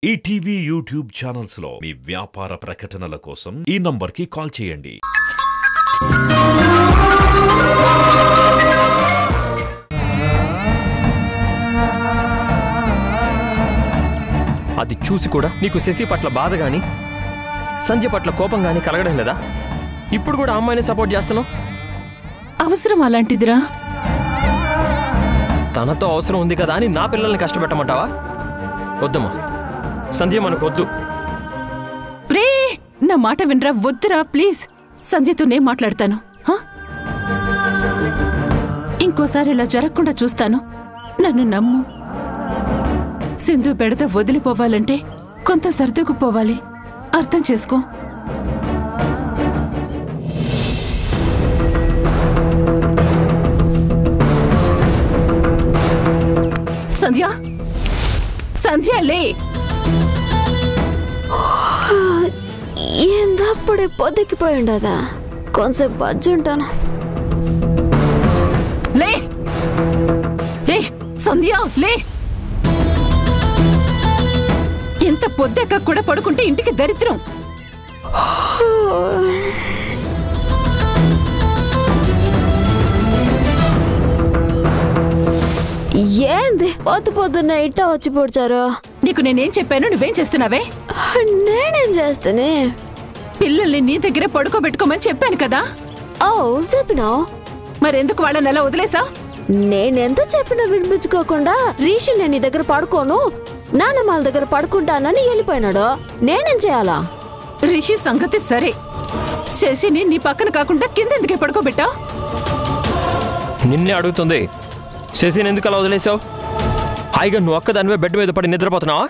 ETV YouTube channels లో మీ వ్యాపార ప్రకటనల కోసం ఈ నంబర్కి కాల్ చేయండి. అది చూసి కూడా నీకు శశి పట్ల బాధ గాని సంధ్య పట్ల కోపం గాని కలగడం లేదా? ఇప్పుడు కూడా అమ్మాయిని సపోర్ట్ చేస్తున్నావు. అవసరం అలాంటిదిరా. తనతో అవసరం ఉంది కదా అని నా పిల్లల్ని కష్టపెట్టమంటావా? వద్దమ్మా, సంధ్య మనకు వద్దు. ప్రే, నా మాట వినరా, వద్దురా ప్లీజ్. సంధ్యతోనే మాట్లాడతాను. ఇంకోసారి ఇలా జరగకుండా చూస్తాను. నన్ను నమ్ము. సింధు బెడద వదిలిపోవాలంటే కొంత సర్దుకుపోవాలి. అర్థం చేసుకో. సంధ్య, సంధ్య లే. ఏందప్పుడే పొద్దుకిపోయి ఉండదా? కొంచెం బజ్జుంటాను. లే ఏ సంధ్య లే. ఎంత పొద్దెక్క కూడా పడుకుంటే ఇంటికి దరిద్రం. ఏంది పొద్దున్న ఇట్టా వచ్చి పొడిచారు? నీకు నేనేం చెప్పాను, నువ్వేం చేస్తున్నావే? నేనేం చేస్తానే? పిల్లల్ని నీ దగ్గరే పడుకోబెట్టుకోమని చెప్పాను కదా. ఓ చెప్పినావు. మరెందుకు వాళ్ళని అలా వదిలేసా? నేనెంత చెప్పినా వినిపించుకోకుండా రీషి నేను నీ దగ్గర పడుకోను, నాన్నమ్మ దగ్గర పడుకుంటానని వెళ్ళిపోయినాడు. నేనేం చేయాలా? రిషి సంగతి సరే, శశిని నీ పక్కన కాకుండా కిందెందుకే పడుకోబెట్టా? నిన్నే అడుగుతుంది. శశిని ఎందుకు అలా వదిలేసావు? హాయిగా నువ్వు ఒక్కదానివే బెడ్ మీద పడి నిద్రపోతున్నావా?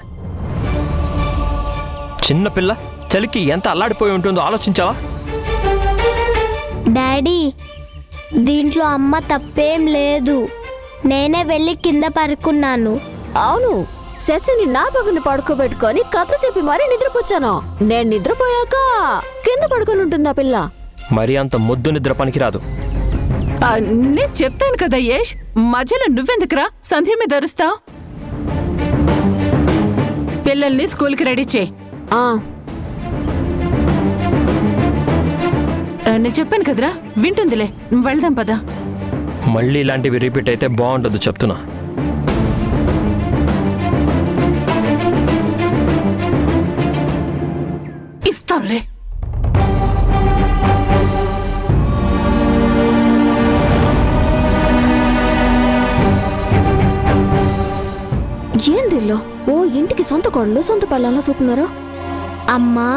చిన్నపిల్ల చలికి ఎంత అల్లాడిపోయి ఉంటుందో ఆలోచించావా? డాడీ, దీంట్లో అమ్మ తప్పేం లేదు. నేనే వెళ్ళి కింద పడుకున్నాను. అవును, శశిని నా పక్కన పడుకోబెట్టుకొని కథ చెప్పి మరీ నిద్రపోచ్చాను. నేను నిద్రపోయాక కింద పడుకొని ఉంటుందా పిల్ల? మరి అంత ముద్దు నిద్ర పనికిరాదు. నేను చెప్తాను కదా యష్, మధ్యలో నువ్వెందుకురా సంధ్య మీద అరుస్తావు? పిల్లల్ని స్కూల్కి రెడీ చేయి. నేను చెప్పాను కదరా, వింటుందిలే. వెళ్దాం పదా. మళ్ళీ ఇలాంటివి రిపీట్ అయితే బాగుండదు చెప్తున్నా. ఇస్తాంలే. ఏందిల్లో ఓ ఇంటికి సొంత కోడలు సొంత పళ్ళలా చూస్తున్నారు. అమ్మా,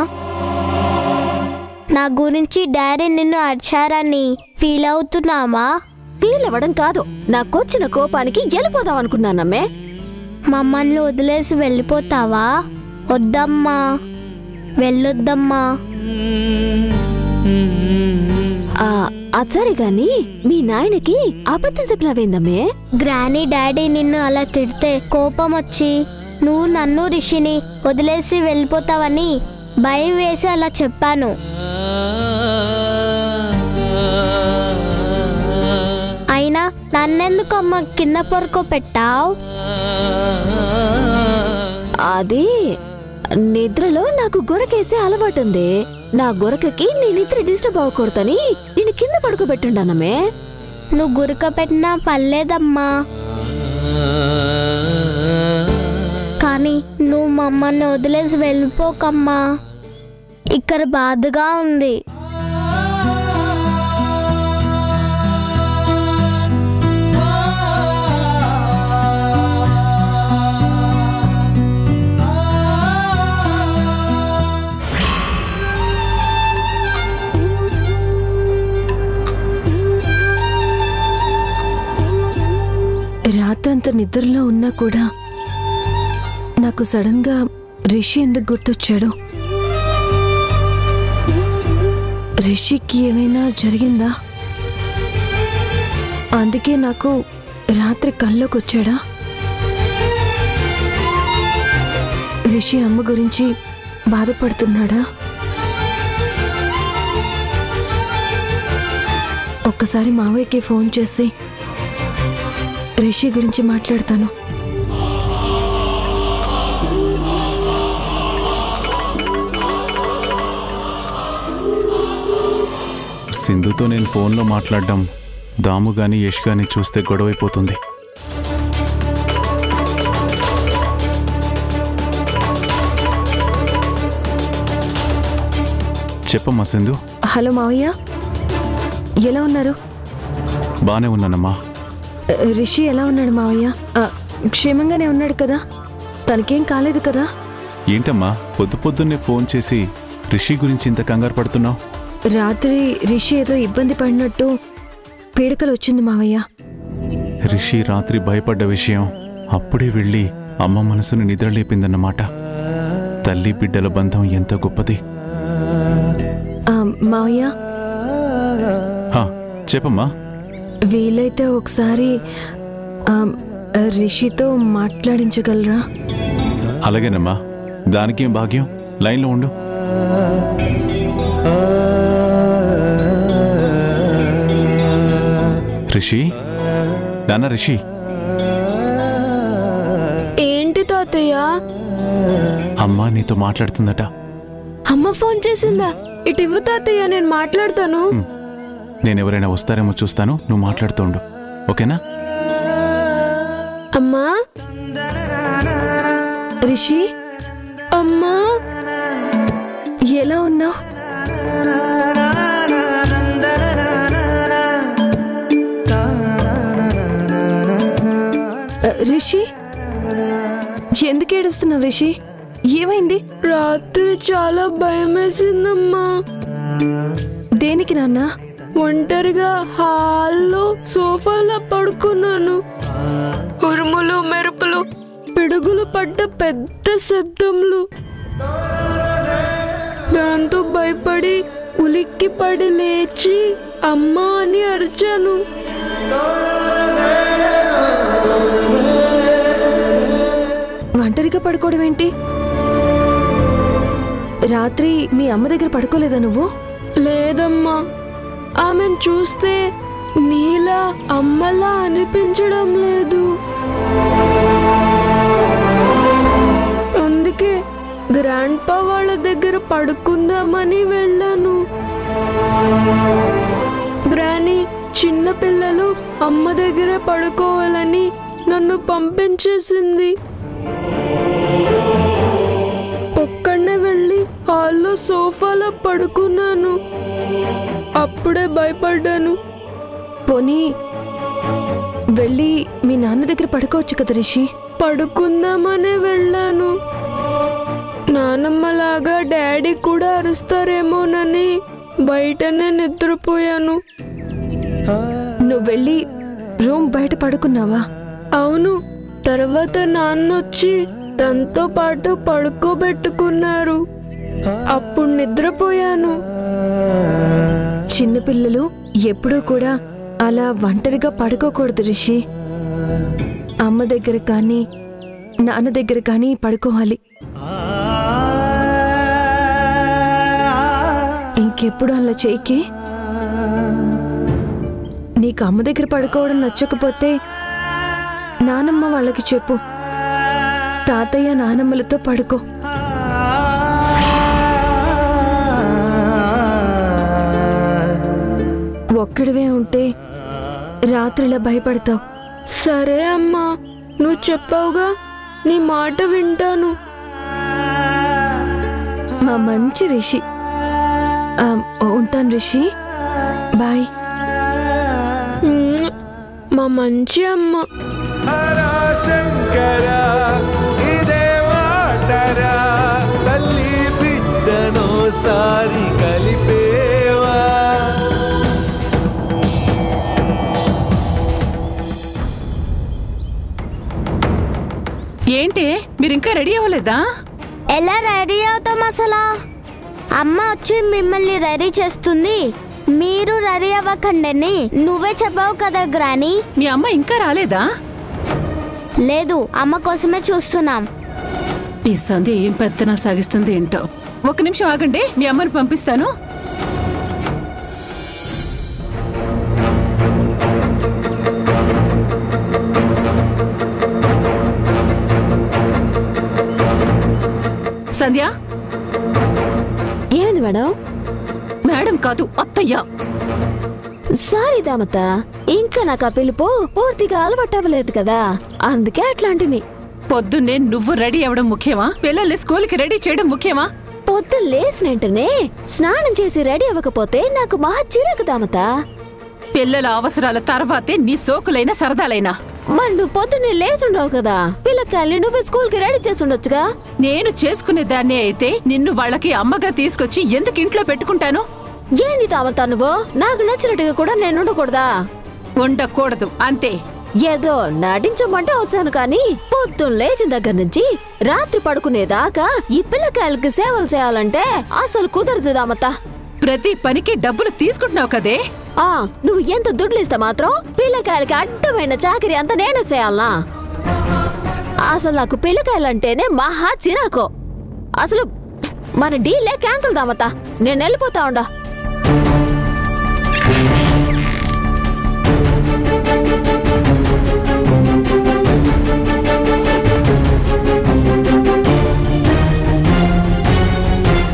నా గురించి డాడీ నిన్ను అడిచారని ఫీల్ అవుతున్నామా? ఫీల్ అవ్వడం కాదు, నాకొచ్చిన కోపానికి వెళ్ళిపోదాం అనుకున్నానమ్మే. మమ్మల్ని వదిలేసి వెళ్ళిపోతావా? వద్దమ్మా, వెళ్ళొద్దమ్మా. అసరే గాని మీ నాయనకి అబద్ధం చెప్పినావేందమ్మే? గ్రానీ డాడీ నిన్ను అలా తిడితే కోపం వచ్చి నువ్వు నన్ను రిషిని వదిలేసి వెళ్ళిపోతావని భయం వేసి అలా చెప్పాను. అయినా నన్నెందుకు అమ్మ కింద పడుకోబెట్టావు? అది నిద్రలో నాకు గొరకేసే అలవాటుంది. నా గొరకకి నీ నిద్ర డిస్టర్బ్ అవ్వకూడదని నేను కింద పడుకోబెట్టుండానమ్మే. నువ్వు గురక పెట్టినా పర్లేదమ్మా, కానీ నువ్వు మమ్మల్ని వదిలేసి వెళ్ళిపోకమ్మా. ఇక్కడ బాధగా ఉంది. రాత్రంతా నిద్రలో ఉన్నా కూడా నాకు సడన్ గా రిషి ఎందుకు గుర్తొచ్చాడు? రిషికి ఏమైనా జరిగిందా? అందుకే నాకు రాత్రి కల్లోకి వచ్చాడా? రిషి అమ్మ గురించి బాధపడుతున్నాడా? ఒక్కసారి మావయ్యకి ఫోన్ చేసి రిషి గురించి మాట్లాడతాను. సింధుతో నేను ఫోన్లో మాట్లాడడం దాము గాని యష్ గాని చూస్తే గొడవైపోతుంది. చెప్పమ్మా సింధు. హలో మావయ్య, ఎలా ఉన్నారు? బానే ఉన్నానమ్మా. రిషి ఎలా ఉన్నాడు మావయ్య? క్షేమంగానే ఉన్నాడు కదా? తనకేం కాలేదు కదా? ఏంటమ్మా పొద్దున్నే ఫోన్ చేసి రిషి గురించి ఇంత కంగారు పడుతున్నావు? రాత్రి రిషి ఏదో ఇబ్బంది పడినట్టు పీడకలు వచ్చింది మావయ్య. రిషి రాత్రి భయపడ్డ విషయం అప్పుడే వెళ్ళి అమ్మ మనసును నిద్రలేపిందన్నమాట. తల్లి బిడ్డల బంధం ఎంత గొప్పది. మావయ్య, చెప్పమ్మా. వీలైతే ఒకసారి రిషితో మాట్లాడించగలరా? అలాగేనమ్మా, దానికేం భాగ్యం. లైన్లో ఉండు. రిషి, నాన్న రిషి. ఏంటి తాతయ్య? అమ్మా నీతో మాట్లాడుతుందట. అమ్మ ఫోన్ చేసిందా? ఇటు ఇవ్వు తాతయ్య, నేను మాట్లాడతాను. నేనెవరైనా వస్తారేమో చూస్తాను, నువ్వు మాట్లాడుతూ ఉండు, ఓకేనా? అమ్మా, రిషి, అమ్మా, ఎలా ఉన్నావు? రిషి, ఎందుకు ఏడుస్తున్నావు రిషి? ఏమైంది? రాత్రి చాలా భయం వేసిందమ్మా. దేనికి నాన్న? ఒంటరిగా హాల్లో సోఫాలో పడుకున్నాను. ఉరుములు మెరుపులు, పిడుగులు పడ్డ పెద్ద శబ్దములు. దాంతో భయపడి ఉలిక్కి పడి లేచి అమ్మా అని అరిచాను. ఒంటరిగా పడుకోవడం ఏంటి? రాత్రి మీ అమ్మ దగ్గర పడుకోలేదా నువ్వు? లేదమ్మా, ఆమెను చూస్తే నీలా అమ్మలా అనిపించడం లేదు. అందుకే గ్రాండ్ పా వాళ్ళ దగ్గర పడుకుందామని వెళ్ళాను. గ్రానీ చిన్న పిల్లలు అమ్మ దగ్గరే పడుకోవాలని నన్ను పంపించేసింది. ఒక్కడనే వెళ్ళి హాల్లో సోఫాలో పడుకున్నాను. అప్పుడే భయపడ్డాను. పోనీ వెళ్ళి మీ నాన్న దగ్గర పడుకోవచ్చు కదా రిషి? పడుకుందామనే వెళ్ళాను. నానమ్మలాగా డాడీ కూడా అరుస్తారేమోనని బయటనే నిద్రపోయాను. నువ్వు వెళ్ళి రూమ్ బయట పడుకున్నావా? అవును. తర్వాత నాన్నొచ్చి తనతో పాటు పడుకోబెట్టుకున్నారు. అప్పుడు నిద్రపోయాను. చిన్నపిల్లలు ఎప్పుడూ కూడా అలా ఒంటరిగా పడుకోకూడదు రిషి. అమ్మ దగ్గర కానీ నాన్న దగ్గర కానీ పడుకోవాలి. ఇంకెప్పుడు అలా చేయకి. నీకు అమ్మ దగ్గర పడుకోవడం నచ్చకపోతే నానమ్మ వాళ్ళకి చెప్పు. తాతయ్య నానమ్మలతో పడుకో. ఒక్కడివే ఉంటే రాత్రిలా భయపడతావు. సరే అమ్మా, నువ్వు చెప్పావుగా, నీ మాట వింటాను. మా మంచి రిషి. ఉంటాను రిషి, బాయ్. మా మంచి అమ్మ. తల్లి బిడ్డను సారి కలిపేవా. ఏంటి మీరు ఇంకా రెడీ అవ్వలేదా? ఎలా రెడీ అవుతాం అసలు? అమ్మ వచ్చి మిమ్మల్ని రెడీ చేస్తుంది, మీరు రెడీ అవ్వకండి. నువ్వే చెప్పావు కదా గ్రానీ. మీ అమ్మ ఇంకా రాలేదా? లేదు, అమ్మ కోసమే చూస్తున్నాం. ఈ సంధ్య ఏం పెత్తనాలు సాగిస్తుంది ఏంటో. ఒక నిమిషం ఆగండి, మీ అమ్మని పంపిస్తాను. సంధ్య, ఏమైంది మేడం? మేడం కాదు, అత్తయ్య. సారీ దామత, ఇంకా నాకు ఆ పిలుపు పూర్తిగా అలవాటవ్వలేదు కదా, అందుకే అట్లాంటిని. పొద్దున్నే నువ్వు రెడీ అవ్వడం ముఖ్యమా, పిల్లల్ని స్కూల్కి రెడీ చేయడం ముఖ్యమా? పొద్దు లేసిన వెంటనే స్నానం చేసి రెడీ అవ్వకపోతే నాకు మహా చిరాకు దామత. పిల్లల అవసరాల తర్వాతే నీ సోకులైన సరదాలైనా. మరి నువ్వు పొద్దున్నే లేచుండవు కదా, పిల్లకాయల్ని నువ్వు స్కూల్ కి రెడీ చేస్తుండొచ్చుగా. నేను చేసుకునేదాన్నే అయితే నిన్ను వాళ్ళకి అమ్మగా తీసుకొచ్చి ఎందుకు ఇంట్లో పెట్టుకుంటాను? ఏంది దామత నువ్వు? నాకు నచ్చినట్టుగా కూడా నేను ఉండకూడదా? ఉండకూడదు అంతే. ఏదో నటించమంటే వచ్చాను కానీ పొద్దున్న లేచిన దగ్గర నుంచి రాత్రి పడుకునేదాకా ఈ పిల్లకాయలకి సేవలు చేయాలంటే అసలు కుదరదు దామత. ప్రతి పనికి డబ్బులు తీసుకుంటున్నావు కదే. నువ్వు ఎంత దుడ్లు ఇస్తే మాత్రం పిల్లకాయలకి అడ్డమైన చాకరీ అంతా నేనే చేయాలనా? అసలు నాకు పిల్లకాయలంటేనే మహా చిరాకు. అసలు మన డీలే క్యాన్సిల్ దామత, నేను వెళ్ళిపోతా ఉండా.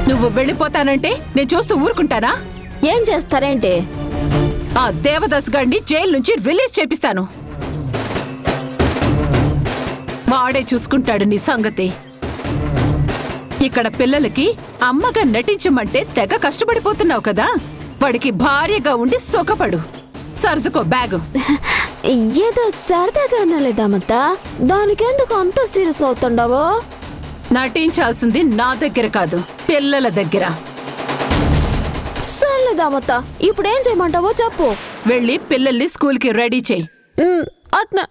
నువ్వు వెళ్ళిపోతానంటే నేను చూస్తూ ఊరుకుంటానా? ఏం చేస్తారేంటి? ఆ దేవదాస్ గారిని జైలు నుంచి రిలీజ్ చేపిస్తాను. వాడే చూసుకుంటాడు నీ సంగతి. ఇక్కడ పిల్లలకి అమ్మగా నటించమంటే తెగ కష్టపడిపోతున్నావు కదా, వాడికి భార్యగా ఉండి సుఖపడు. సర్దుకో బ్యాగు. ఏదో సరదాగా అనలేదామత్తా, దానికెందుకు అంత సీరియస్ అవుతుండవో? నటించాల్సింది నా దగ్గర కాదు, పిల్లల దగ్గర. సర్లేదామత్తా, ఇప్పుడేం చేయమంటావో చెప్పు. వెళ్ళి పిల్లల్ని స్కూల్కి రెడీ చేయి. అట్నా?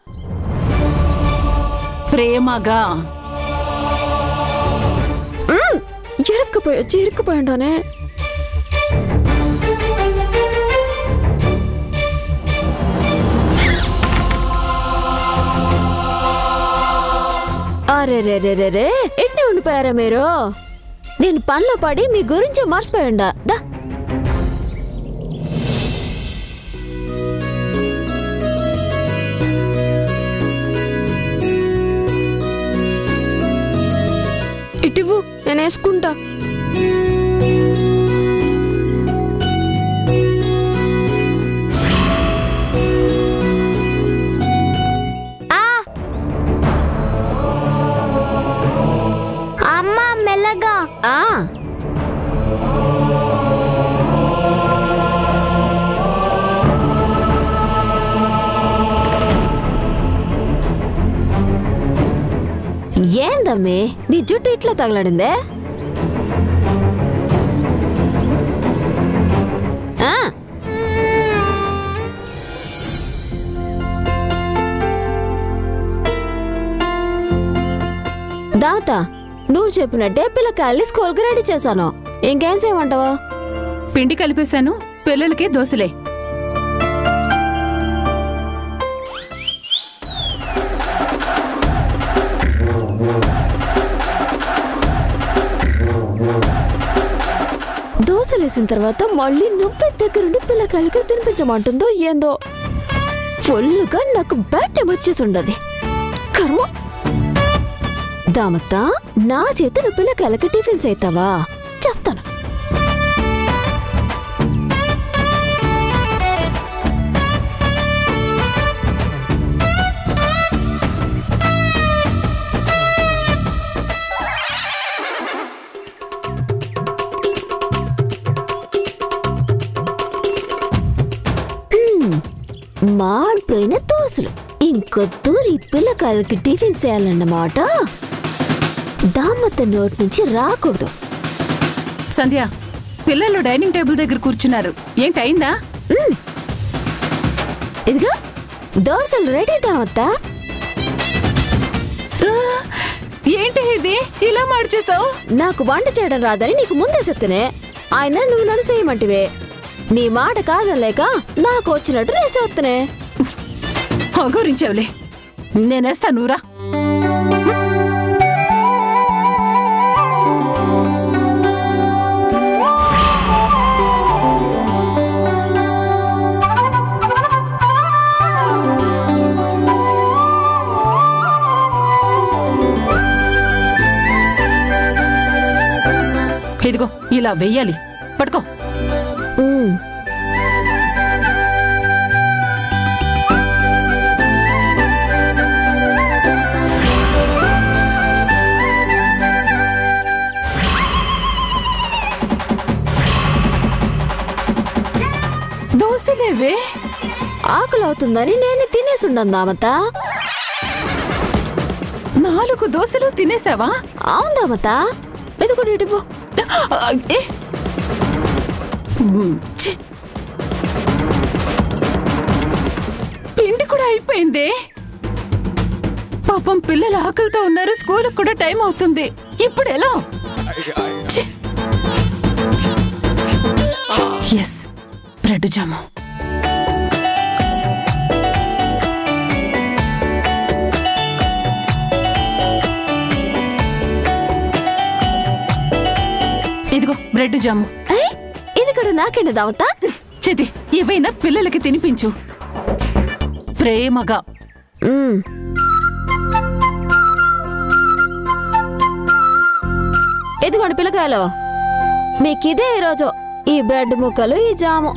ప్రేమగా. ఇరుక్కుపోయానే. అరే రే రే రే రే, ఎట్నే ఉండిపోయారా మీరు? నేను పనిలో పడి మీ గురించి మర్చిపోయిండా. దా ఇటువు, నేను వేసుకుంటా. అమ్మా మెల్లగా. ఏందమ్మే నీ జుట్టు ఇట్లా తగలడిందే? దాత, నువ్వు చెప్పినట్టే పిల్లకాయల్ని స్కూల్కి రెడీ చేశాను. ఇంకేం చేయమంటావా? పిండి కలిపేశాను, పిల్లలకి దోశలే. దోశలేసిన తర్వాత మళ్ళీ నువ్వే దగ్గరుండి పిల్లకాయలకి తినిపించమంటుందో ఏందో. ఫుల్లుగా నాకు బ్యాట్ వచ్చేసి ఉండదు. కర్మ. దామత్తా, నా చేత నువ్వు పిల్లకాయలకి టిఫిన్స్ అవుతావా? చెప్తాను. మాడిపోయిన దోశలు ఇంకొద్దూరి పిల్లకాయలకి టిఫిన్ చేయాలన్నమాట. దామత్త నోటి నుంచి రాకూడదు. సంధ్య, పిల్లలు డైనింగ్ టేబుల్ దగ్గర కూర్చున్నారు. ఏంటయిందా? ఇదిగా దోశలు రెడీ దామత్తా. ఏంటి ఇది ఇలా మార్చేసావు? నాకు వంట చేయడం రాదని నీకు ముందే చెప్తేనే ఆయన నువ్వు నన్ను చేయమంటివే. నీ మాట కాదలేక నాకు వచ్చినట్టు నేను చెప్తానే. గురించవులే, నేనేస్తా, నూరా. ఇదిగో ఇలా వెయ్యాలి, పట్టుకో. ఆకలి అవుతుందని నేను తినేసుండను దామత. 4 దోశలు తినేసావా? అవును దామత. ఎదుగుడు ఇటుపో. పిండి కూడా అయిపోయింది. పాపం పిల్లలు ఆకలితో ఉన్నారు. స్కూల్ కూడా టైం అవుతుంది. ఇప్పుడు ఎలా? Yes, bread jam. ఇదిగో బ్రెడ్ జాము. ఇది కూడా నాకేంటి దావతా? చితి, ఏవైనా పిల్లలకి తినిపించు ప్రేమగా. ఇదిగోండి పిల్లకాయలు, మీకిదే ఈరోజు ఈ బ్రెడ్ ముక్కలు, ఈ జాము.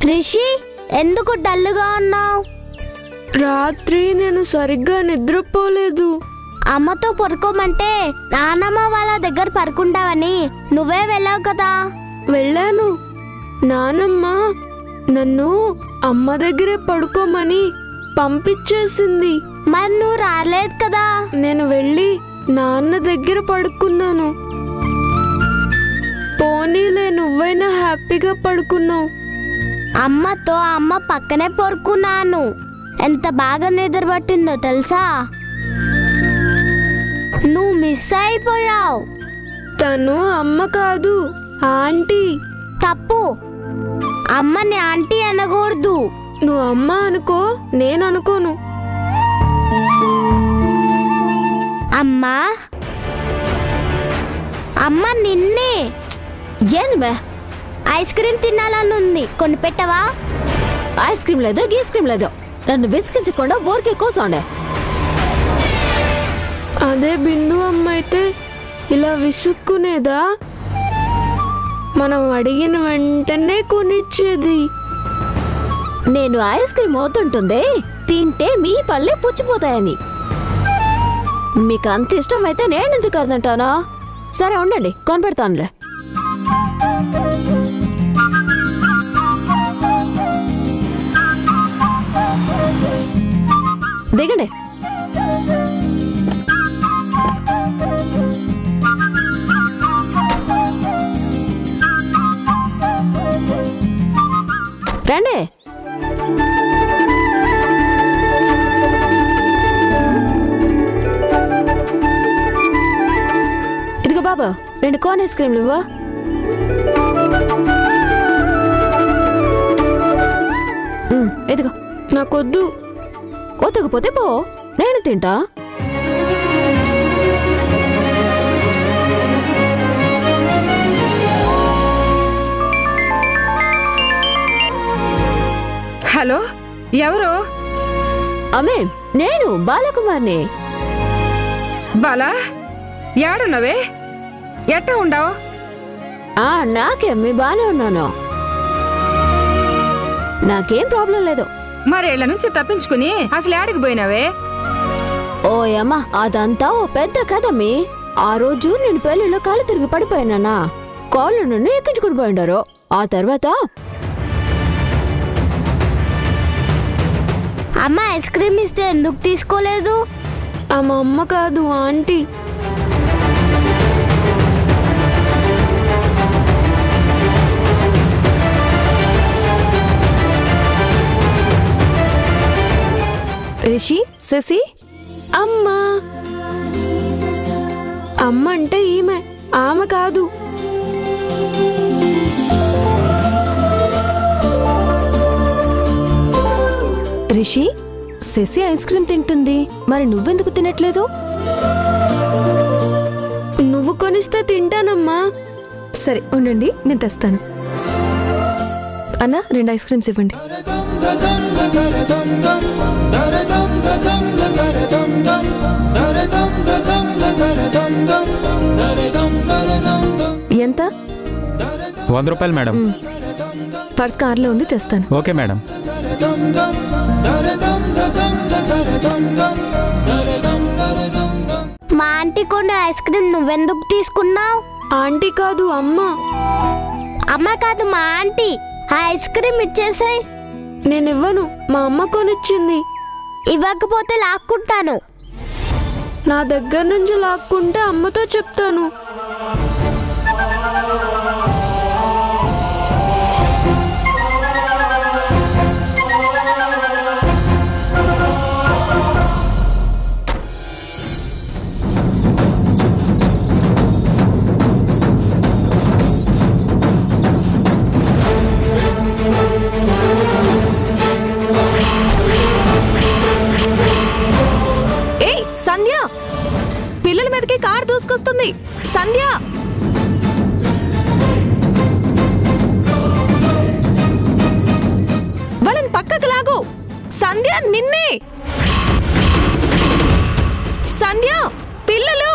రిషి, ఎందుకు డల్లుగా ఉన్నావు? రాత్రి నేను సరిగ్గా నిద్రపోలేదు. అమ్మతో పడుకోమంటే నానమ్మ వాళ్ళ దగ్గర పడుకుంటావని నువ్వే వెళ్ళావు కదా. వెళ్ళాను. నానమ్మ నన్ను అమ్మ దగ్గరే పడుకోమని పంపించేసింది. మరి నువ్వు రాలేదు కదా. నేను వెళ్ళి నాన్న దగ్గర పడుకున్నాను. పోనీలే, నువ్వైనా హ్యాపీగా పడుకున్నావు. అమ్మతో అమ్మ పక్కనే పడుకున్నాను. ఎంత బాగా నిద్ర పట్టిందో తెలుసా? నువ్వు మిస్ అయిపోయావు. తను అమ్మ కాదు, ఆంటీ. తప్పు. అమ్మని ఆంటీ అనకూడదు. నువ్వు అమ్మ అనుకో, నేను అనుకోను. అమ్మా, అమ్మ నిన్నే. ఏంది మే? ఐస్ క్రీమ్ తినాలనుంది, కొని పెట్టవా? ఐస్ క్రీమ్ లేదు, గీస్ క్రీమ్ లేదు. నన్ను విసిగించకుండా ఊరికే కూర్చోండే. అదే బిందు అమ్మ అయితే ఇలా విసుక్కునేదా? మనం అడిగిన వెంటనే కొనిచ్చేది. నేను ఐస్ క్రీమ్ అవుతుంటుంది, తింటే మీ పళ్ళే పుచ్చిపోతాయని. మీకు అంత ఇష్టం అయితే నేను ఎందుకు కాదంటానా? సరే ఉండండి, కొనిపెడతానులే. దిగండి. రండి. ఇదిగో బాబా, 2 కోన్ ఐస్ క్రీమ్లు ఇవ్వ. ఇదిగో. నాకొద్దు. వద్దకపోతే పో, నేను తింటా. హలో, ఎవరు? అమ్మే, నేను బాలకుమార్ని. బాలా, ఏడున్నవే? ఎట్ట ఉండవు? నాకేమ్మి బానే ఉన్నాను. నాకేం ప్రాబ్లం లేదు. మరేళ్ల నుంచి తప్పించుకుని అసలు ఏడికి పోయినావే? ఓయమ్మ, అదంతా ఓ పెద్ద కదమ్మి. ఆ రోజు నేను పెళ్లిలో కాళ్ళు తిరిగి పడిపోయినానా, కాళ్ళు నన్ను ఎక్కించుకుని పోయిండారు. ఆ తర్వాత అమ్మ ఐస్ క్రీమ్ ఇస్తే ఎందుకు తీసుకోలేదు? మా అమ్మ కాదు, ఆంటీ. రిషి, శశి. అమ్మా. అమ్మ అంటే ఈమె, ఆమె కాదు. రిషి, శశి ఐస్ క్రీమ్ తింటుంది, మరి నువ్వెందుకు తినట్లేదు? నువ్వు కొనిస్తే తింటానమ్మా. సరే ఉండండి, నేను తెస్తాను. అన్న, 2 ఐస్ క్రీమ్స్ ఇవ్వండి. ఎంత? 100 రూపాయలు మేడం. పర్స్ కార్లో ఉంది, తెస్తాను. Okay madam. మా ఆంటీ కొన్ని ఐస్ క్రీమ్ నువ్వెందుకు తీసుకున్నావు? ఆంటీ కాదు అమ్మ. అమ్మ కాదు మా ఆంటీ. ఆ ఐస్ క్రీమ్ ఇచ్చేసాయి. నేను ఇవ్వను, మా అమ్మ కొనిచ్చింది. ఇవ్వకపోతే లాక్కుంటాను. నా దగ్గర నుంచి లాక్కుంటే అమ్మతో చెప్తాను. సంధ్య, పిల్లల మీదకి కారు దూసుకొస్తుంది. సంధ్య, వాళ్ళని పక్కకు లాగు. సంధ్య, నిన్నే. సంధ్య, పిల్లలు.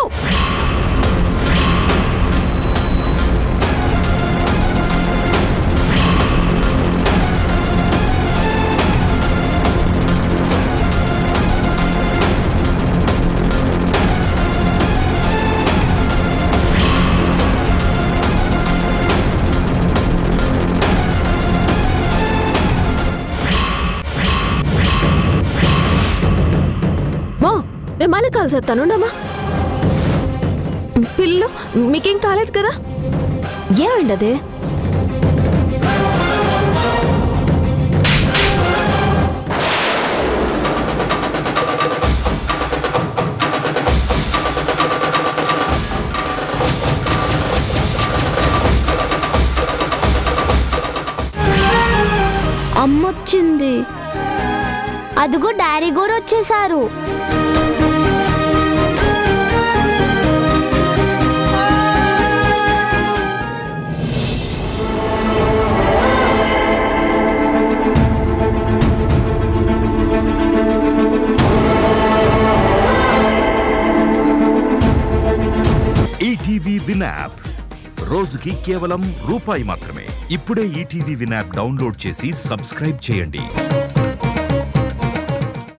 నేను మళ్ళీ కాల్ చేస్తాను. ఉండమ్మా. పిల్లలు, మీకేం కాలేదు కదా? ఏమండి అదే? అమ్మొచ్చింది. అదిగో డాడీ కూడా వచ్చేసారు. ఈటీవీ విన్ యాప్ రోజుకి కేవలం రూపాయి మాత్రమే. ఇప్పుడే ఈటీవీ విన్ యాప్ డౌన్లోడ్ చేసి సబ్స్క్రైబ్ చేయండి.